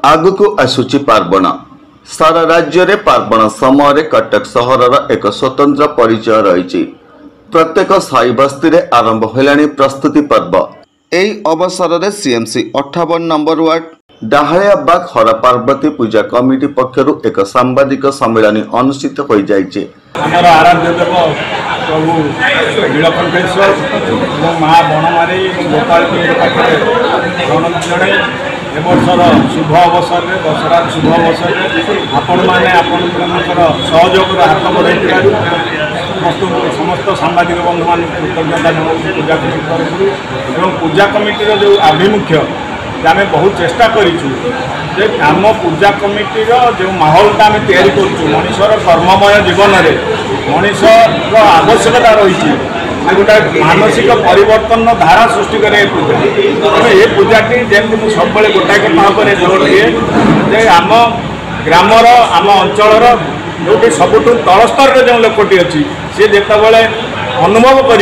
आगुक आसुची पार्वण सारा राज्य रे पार्वण समय कटक सहर एक स्वतंत्र परिचय रही। प्रत्येक साई बस्ती रे आरंभ होलानी प्रस्तुति पर्व। एई अवसर रे सीएमसी 58 नंबर वार्ड डाहालियाबाग हर पार्वती पूजा कमिटी पक्षरु एक सांबादिक सम्मेलन अनुष्ठित हो जाइछे। हमारा आराध्य देव प्रभु नीलकंठेश्वर और माँ बनमारी गोपाल पाखे एवर्षर शुभ अवसर में दशहरा शुभ अवसर में आपण मैंने आपंकर सहयोग हाथ बढ़ाई समस्त सांबादिक बंधु मान कृतज्ञता जनाऊँ पूजा कमिटी तरफ और पूजा कमिटीर जो आभिमुख्य आम बहुत चेष्टा करूँ आम पूजा कमिटीर जो माहौलटा आम तैयारी करूँ मनीषर कर्ममय जीवन में मनीषर आवश्यकता रही गोटे मानसिक परिवर्तन धारा सृष्टि करे पूजा तेणु ये पूजाटी जमी मुझे सब गोटाए कथा पर जोर दिए आम ग्रामर आम अंचल जो सबुठ तल स्तर जो लोकटी अच्छी सी जितेबाला अनुभव कर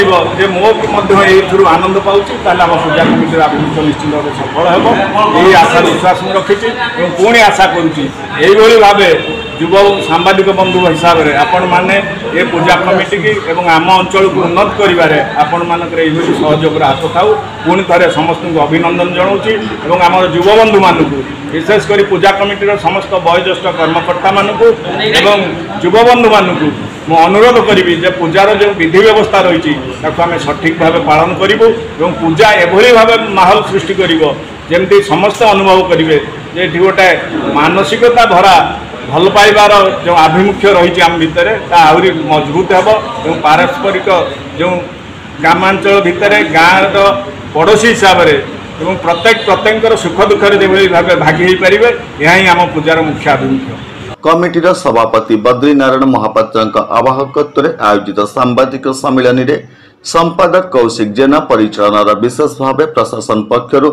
मो आनंद पाँच आम पूजा कमिटी आभिमुख्य निश्चित भाव सफल हो यही आशा विश्वास रखी पुणी आशा करुँच भाव युव सांबादिक बंधु हिसाब से आपण मैंने ये पूजा कमिटी की एवं आम अंचल को उन्नत करिबारे आपण मानकर यही सहयोग हाथ थाऊ पुणी थे समस्त को अभिनंदन जनाऊँ आम युव बंधु मानू विशेषकर पूजा कमिटीर समस्त वयोज्येष्ठ कर्मकर्ता मानू एवं युव बंधु मानू मु अनुरोध करी जे पूजार जो विधि व्यवस्था रही आम सठिक भाव पालन करूँ पूजा एभली भाव माहौल सृष्टि करमती समस्त अनुभव करेंगे जे गोटे मानसिकता भरा भल पाइबार जो आभिमुख्य रही आम भितर आहरी मजबूत हे पारस्परिक जो ग्रामांचल भितर गाँव पड़ोशी हिसाब से प्रत्येक सुख दुखर जो भाव भागी हो पारे यह आम पूजार मुख्य आभिमुख्य। कमिटीर सभापति बद्रीनारायण महापात्र आवाहकत्व में आयोजित सांबादिक सम्मेलन में संपादक कौशिक जेना परिचालन विशेष भाव प्रशासन पक्षर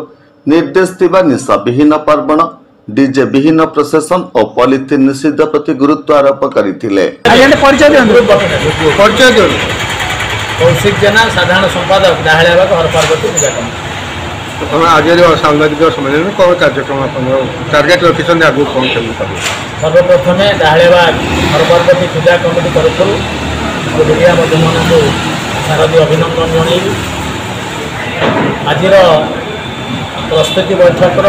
निर्देश निशा विहीन पार्वण डीजे विहीन प्रशासन और पॉलिथिन निषिद्ध प्रति गुरुत्व आरोप करते। कौशिक जेना साधारण संपादक डाहालियाबाग हर पार्वती पूजा कमिटी। आज सांबादिक सम्मेलन में कौन कार्यक्रम टार्गेट रखिंट आगे कौन सर्वप्रथम डाहालियाबाग हर पार्वती पूजा कमिटी तरफ मीडिया माध्यम को शारदीय अभिनंदन जन आज प्रस्तुति बैठकर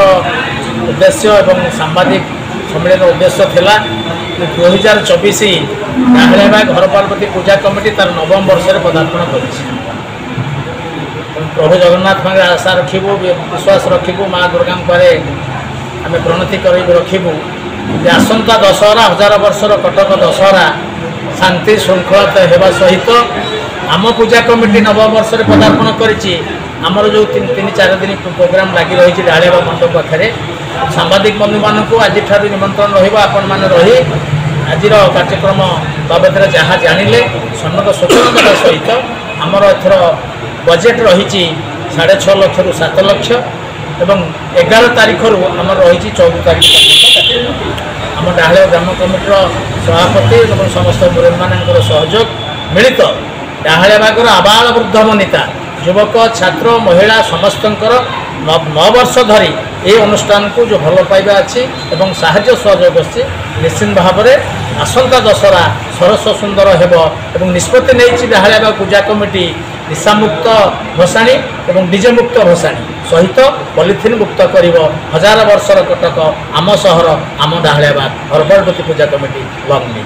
उद्देश्य एवं सांबादिक सम्मेलन उद्देश्य थिला 2024 डाहालियाबाग हर पार्वती पूजा कमिटी तार नवम वर्ष में पदार्पण कर प्रभु जगन्नाथ मांगे आशा रखू विश्वास रखू माँ दुर्गा आम प्रणति कर रखू आसंता दशहरा 1000 वर्षर कटक दशहरा शांति श्रृंखला होगा सहित आम पूजा कमिटी नवम वर्ष में पदार्पण करिछि। आमर जो 3-4 दिन प्रोग्राम लगी रही डाहालियाबाग मंडप पाखे सांबादिक बंधु मानक आज निमंत्रण आपण मैंने रही आज कार्यक्रम बाबद जहाँ जानिले सन्नत सूचना देवा सहित आमर एथर बजेट रही 6.5 लाख रु 7 लाख एवं 11 तारीख रु आम रही 14 तारीख आम डाहालिया ग्राम कमिटीर सभापति और समस्त मुरब्बी मान सहयोग मिलित डाहालियाबागर आबाल वृद्ध वनिता युवक छात्र महिला समस्त 9 वर्ष धरी ये अनुष्ठान को जो भल पाइबा अच्छी एवं साहाय्य सहयोग अच्छी निश्चित भाव में आसंता दशहरा सरस सुंदर एवं निष्पत्ति नहीं डाहालियाबाग पूजा कमिटी निशामुक्त भसाणी एवं डीजे मुक्त भसाणी सहित पॉलिथिन मुक्त कर 1000 वर्षर कटक आम सहर आम डाहालियाबाग हर पार्वती पूजा कमिटी लग्नी।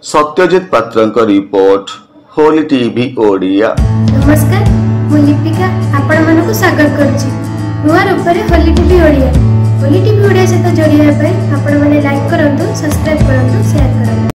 सत्यजित पात्र रिपोर्ट होली टीवी ओडिया। नमस्कार मु लिपिका आपण मानक स्वागत करुच्ची नुआ रूप होली टीवी ओडिया। होली टीवी ओडिया सहित जोड़िया आपण मैंने लाइक करंतु सब्सक्राइब करंतु शेयर करंतु।